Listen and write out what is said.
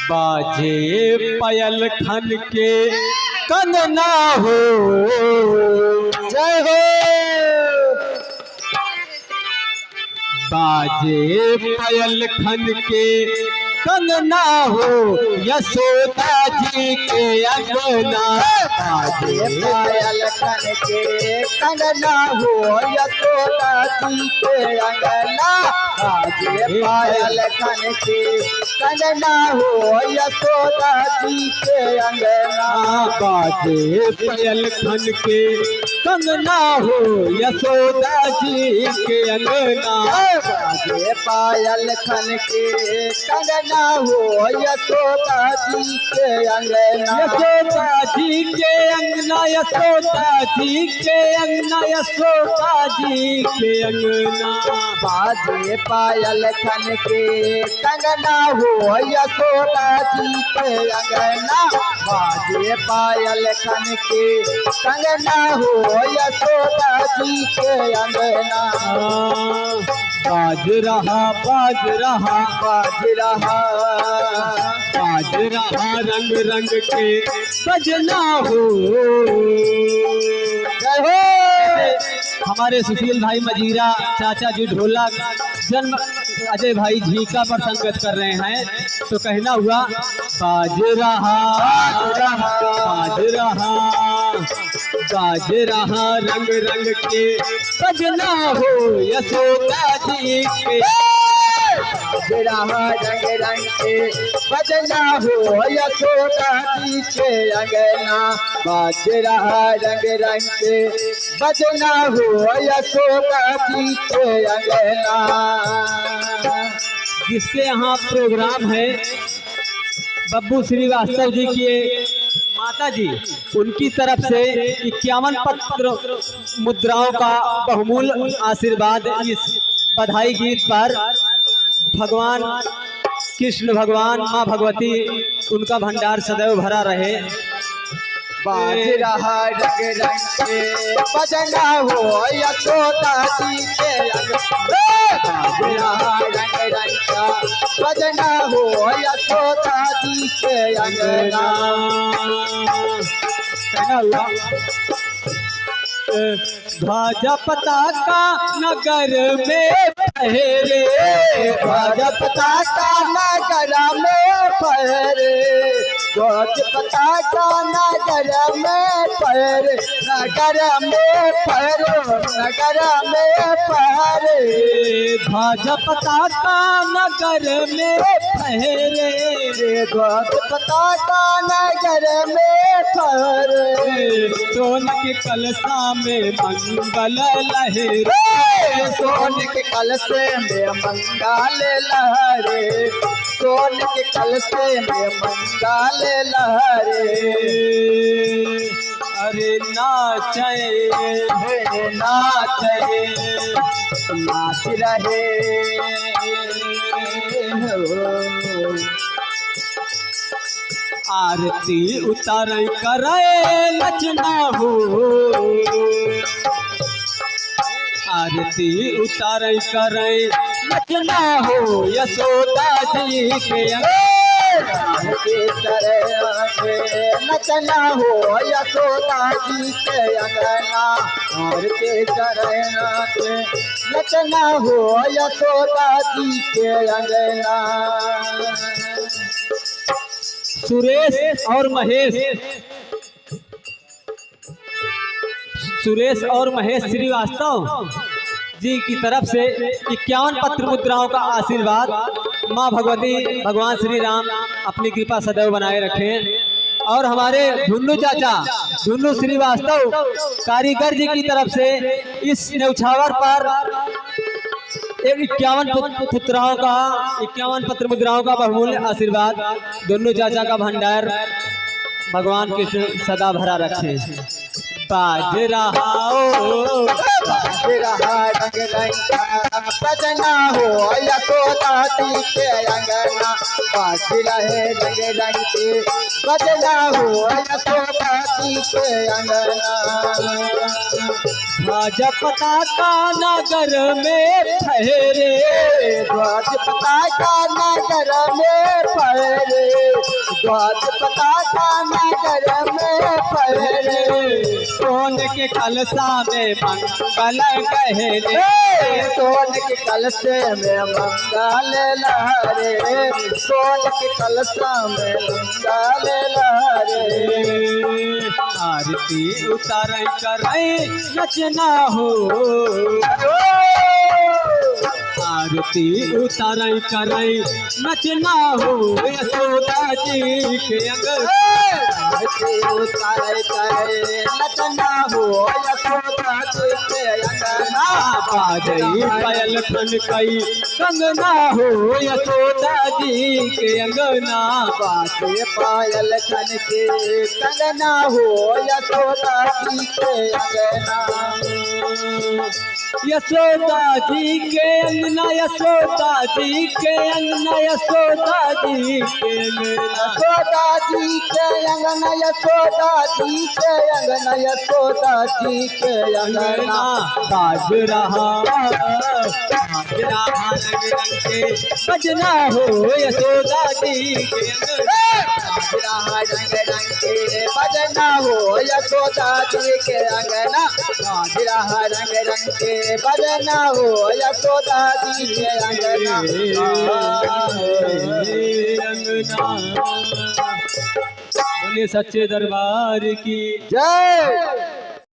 बाजे पायल खन के कंगना हो। जय हो। बाजे पायल खन के कंगना हो, यशोदा जी के अंगना। बाजे पायल खन के कंगना हो, यशोदा जी के अंगना। बाजे पायल खन के कंगना हो, यशोदा जी के अंगना। बाजे पायल खन के कंगना हो, यशोदा जी के अंगना। बाजे पायल खन के कंगना हो, यशोदा जी के अंगना। यशोदा जी के अंगना, यशोदा जी के अंगना, यशोदा जी के अंगना। बाजे पायल खन के कंगना हो, यशोदा जी के अंगना। बाजे पायल खन के कंगना हो, यशोदा जी के अंगना। बाज रहा बाज रहा बाज रहा बाज रहा रंग रंग के बजना हो। जय हो। हमारे सुशील भाई मजीरा, चाचा जी ढोलक, जन्म अजय भाई झीका पर संगत कर रहे हैं। तो कहना हुआ बाज रहा बाज रहा बाज रहा रंग रंग के बजना हो, यशोदा जी के। बाज रहा रंग रंग के बजना हो, यशोदा जी के अंगना। बाज रहा रंग रंग के बजना हो, यशोदा जी के अंगना। जिसके यहाँ प्रोग्राम है बब्बू श्रीवास्तव जी के माता जी, उनकी तरफ से 51 पत्र मुद्राओं का बहुमूल्य आशीर्वाद इस बधाई गीत पर भगवान कृष्ण भगवान, माँ भगवती, उनका भंडार सदैव भरा रहे। बाज रहा रंग रंग के बजना हो, यशोदा जी के अंगना। बाज रहा रंग रंग का बजना हो, यशोदा जी के अंगना। कहना हुआ ध्वजा पताका नगर में फहरे, ध्वजा पताका नगर में फहरे। ध्वज पताका नगर में फहरे, नगर में फहरो, नगर में फहरे। ध्वजा पताका नगर में फहरे, ध्वज पताका नगर में फहरे। सोन के कलशा में मंगल लहरे, सोन के कलशे में मंगल लहरे। सोन के कलशे में मंगल लहरे। अरे नाचे हे नाचे नाच रहे हो। आरती उतार करे नचना हो, आरती उतार करे नचना हो, यशोदा जी के नचना हो, यशोदा जी के अंगना। और के नचना हो, यशोदा जी के अंगना। सुरेश और महेश श्रीवास्तव जी की तरफ से 51 पत्र मुद्राओं का आशीर्वाद। माँ भगवती, भगवान श्री राम अपनी कृपा सदैव बनाए रखें। और हमारे धुन्नू चाचा धुन्नू श्रीवास्तव कारीगर जी की तरफ से इस न्यौछावर पर 51 पुत्राओं का 51 पत्र मुद्राओं का बहुमूल्य आशीर्वाद। धुन्नू चाचा का भंडार भगवान कृष्ण सदा भरा रखे। बाज रहा बाज रहा रंग रंग का बजना हो, यशोदा जी के अंगना। बाज रहे रंग रंग के बजना हो, यशोदा जी के अंगना। ध्वज पताका नगर में फहरे, ध्वज पताका नगर में फहरे। द्वार पता था नगर में पहरे सोन के कलसा में मंगल कहले सोन के कलशे में मंगल लहरे सोन के कलशा में मंगल लहरे आरती उतार करे नचना हो आरती उतार करे नचना हो यशोदा जी के अंग उतारे करे नचना हो यशोदा जी के अंगना बाजई पायल खन कई कंगना हो यशोदा जी के अंगना बाजे पायल खन के कंगना हो यशोदा जी के अंगना यशोदा जी के अंगना यशोदा जी के अंगना यशोदा जी के अंगना यशोदा जी के अंगना यशोदा जी के अंगना यशोदा जी के अंगना बाज रहा रंग रंग के बजना हो यशोदा जी के अंगना रंग रंग के बजना हो यशोदा जी के अंगना रंग रंग के बजना हो यशोदा जी के अंगना बोले सच्चे दरबार की जय।